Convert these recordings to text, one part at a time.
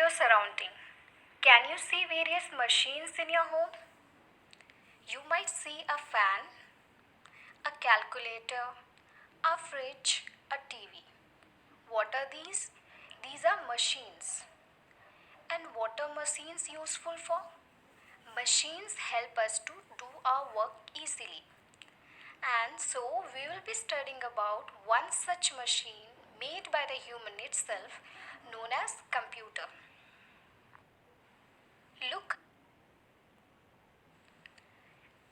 your surrounding. Can you see various machines in your home? You might see a fan, a calculator, a fridge, a TV. What are these? These are machines. And what are machines useful for? Machines help us to do our work easily. And so we will be studying about one such machine made by the human itself, known as computer. Look,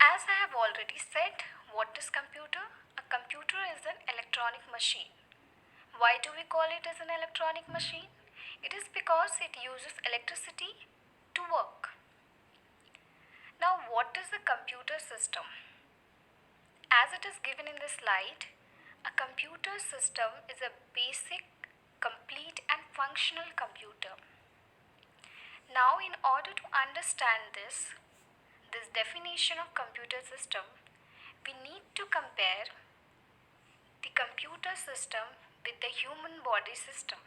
as I have already said, what is computer? A computer is an electronic machine. Why do we call it as an electronic machine? It is because it uses electricity to work. Now, what is a computer system? As it is given in the slide, a computer system is a basic, complete and functional computer. Now, in order to understand this definition of computer system, we need to compare the computer system with the human body system.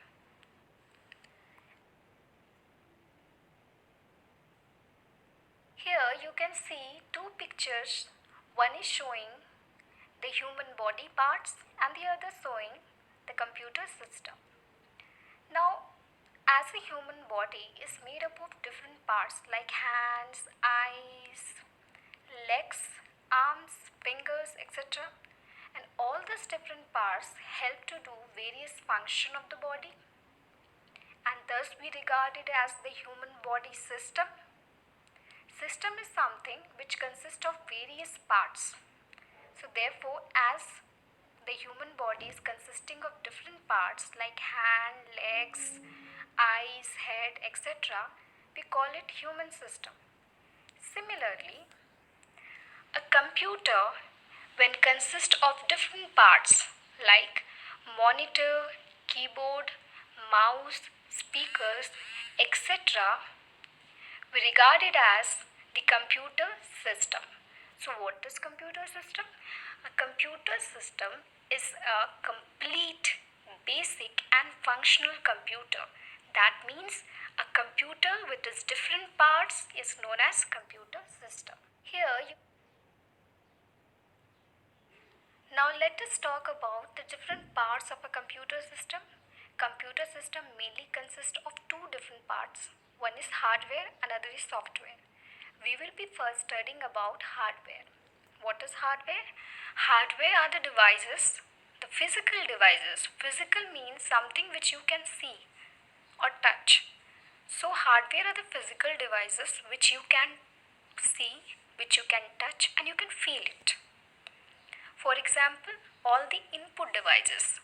Here you can see two pictures. One is showing the human body parts and the other showing the computer system. Now, as a human body is made up of different parts like hands, eyes, legs, arms, fingers, etc. And all these different parts help to do various function of the body, and thus we regard it as the human body system. System is something which consists of various parts. So therefore, as the human body is consisting of different parts like hand, legs, eyes, head, etc., we call it human system. Similarly, a computer, when consists of different parts like monitor, keyboard, mouse, speakers, etc., we regard it as the computer system. So what is computer system? A computer system is a complete, basic and functional computer. That means a computer with its different parts is known as computer system. Now let us talk about the different parts of a computer system. Computer system mainly consists of two different parts. One is hardware, another is software. We will be first studying about hardware. What is hardware? Hardware are the devices, the physical devices. Physical means something which you can see or touch. So hardware are the physical devices which you can see, which you can touch and you can feel it. For example, all the input devices.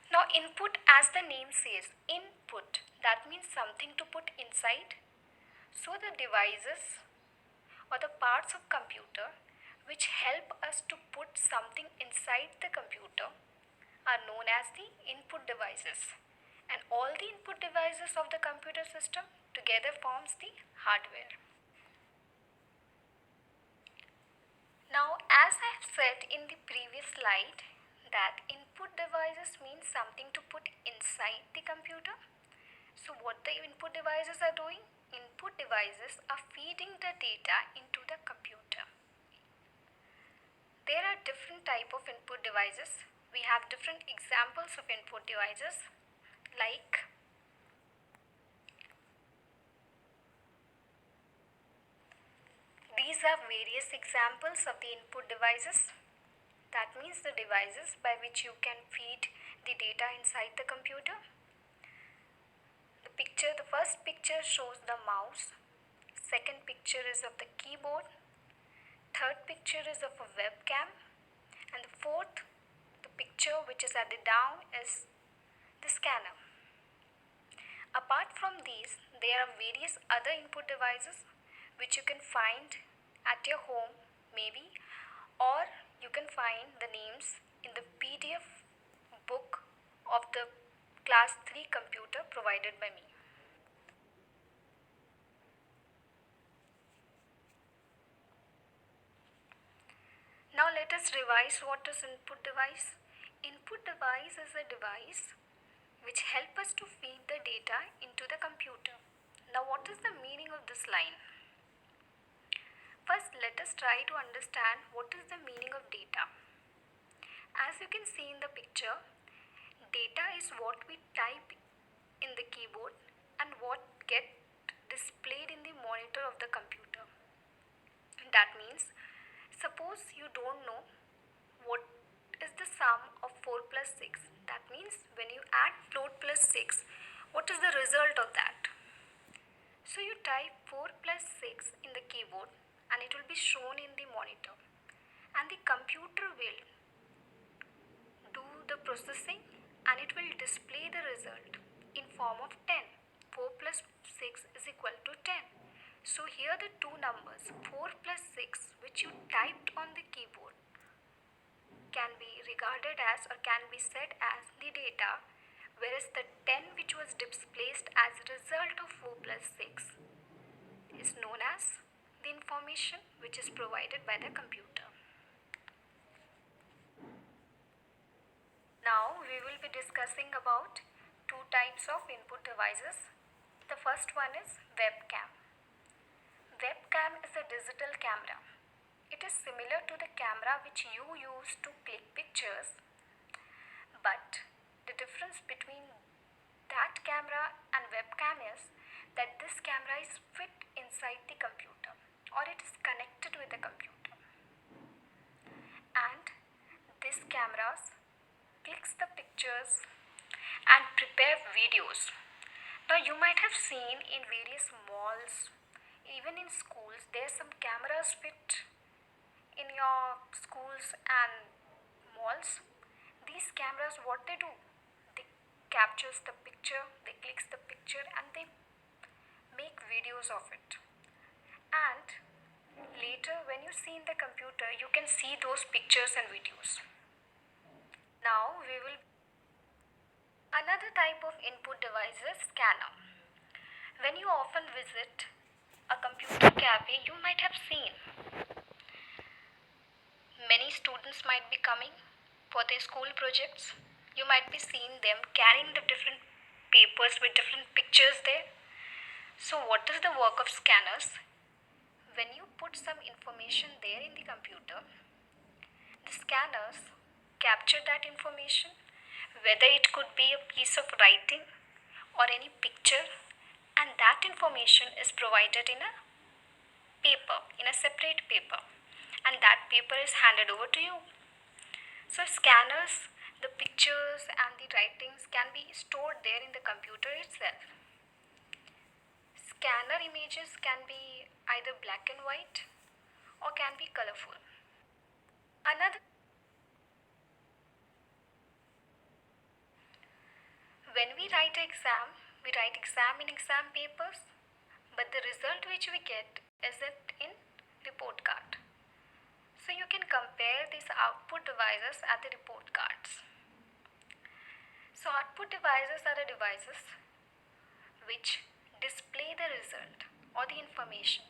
Now input, as the name says, input, that means something to put inside. So the devices or the parts of computer which help us to put something inside the computer are known as the input devices. And all the input devices of the computer system together forms the hardware. Now, as I have said in the previous slide, that input devices means something to put inside the computer. So what the input devices are doing? Input devices are feeding the data into the computer. There are different type of input devices. We have different examples of input devices like these are various examples of the input devices. That means the devices by which you can feed the data inside the computer. The first picture shows the mouse. Second picture is of the keyboard. Third picture is of a webcam. And the fourth, the picture which is at the down is the scanner. Apart from these, there are various other input devices which you can find at your home maybe, or you can find the names in the PDF book of the class 3 computer provided by me. Now let us revise what is input device. Input device is a device which help us to feed the data into the computer. Now, what is the meaning of this line? First, let us try to understand what is the meaning of data. As you can see in the picture, data is what we type in the keyboard and what get displayed in the monitor of the computer. That means, suppose you don't know what is the sum of 4 plus 6. That means when you add 4 plus 6, what is the result of that? So you type 4 plus 6 in the keyboard and it will be shown in the monitor, and the computer will do the processing and it will display the result in form of 10. 4 plus 6 is equal to 10. So here the two numbers 4 plus 6 which you typed on the keyboard can be regarded as or can be said as the data, whereas the 10 which was displaced as a result of 4 plus 6 is known as the information which is provided by the computer. Now we will be discussing about two types of input devices. The first one is webcam. Webcam is a digital camera. It is similar to the camera which you use to click pictures, but the difference between that camera and webcam is that this camera is fit inside the computer or it is connected with the computer, and this cameras clicks the pictures and prepare videos. Now you might have seen in various malls, even in schools, there are some cameras fit in your schools and malls. These cameras, what they do, they captures the picture, they clicks the picture and they make videos of it. And later when you see in the computer, you can see those pictures and videos. Now we will another type of input device is scanner. When you often visit a computer cafe, you might have seen many students might be coming for their school projects. You might be seeing them carrying the different papers with different pictures there. So what is the work of scanners? When you put some information there in the computer, the scanners capture that information, whether it could be a piece of writing or any picture, and that information is provided in a paper, in a separate paper, and that paper is handed over to you. So scanners, the pictures and the writings can be stored there in the computer itself. Scanner images can be either black and white or can be colorful. Another, when we write exam, we write exam in exam papers, but the result which we get is it in report card. So you can compare these output devices at the report cards. So output devices are the devices which display the result or the information.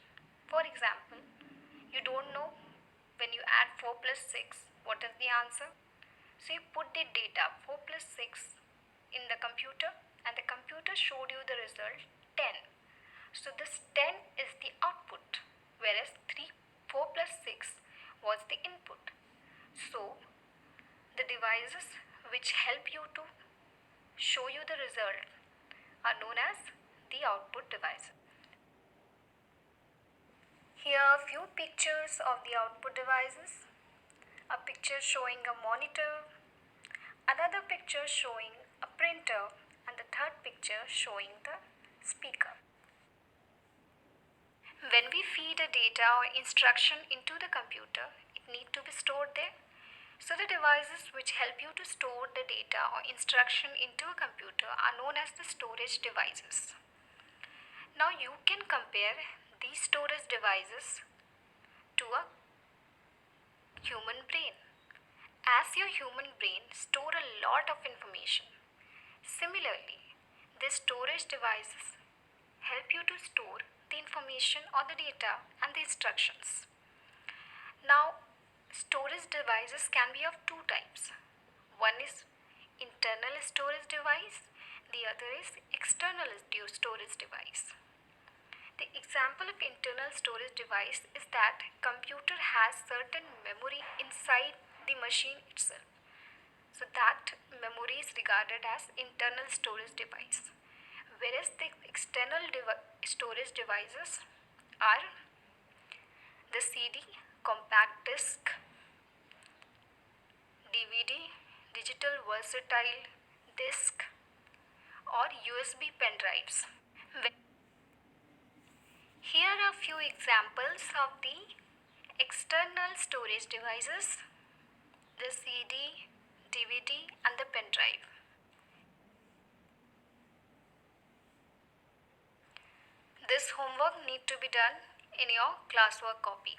For example, you don't know when you add 4 plus 6 what is the answer. So you put the data 4 plus 6 in the computer and the computer showed you the result 10. So this 10 is the output, whereas 4 plus 6 was the input. So the devices which help you to show you the result are known as the output devices. Here are a few pictures of the output devices. A picture showing a monitor, another picture showing a printer, and the third picture showing the speaker. When we feed a data or instruction into the computer, it needs to be stored there. So the devices which help you to store the data or instruction into a computer are known as the storage devices. Now you can compare these storage devices to a human brain. As your human brain store a lot of information, similarly, these storage devices help you to store the information or the data and the instructions. Now, storage devices can be of two types. One is internal storage device, The other is external storage device. The example of internal storage device is that computer has certain memory inside the machine itself. So that memory is regarded as internal storage device. Whereas the external storage devices are the CD, compact disc, DVD, digital versatile disc, or USB pen drives. Here are few examples of the external storage devices: the CD, DVD, and the pen drive. This homework need to be done in your classwork copy.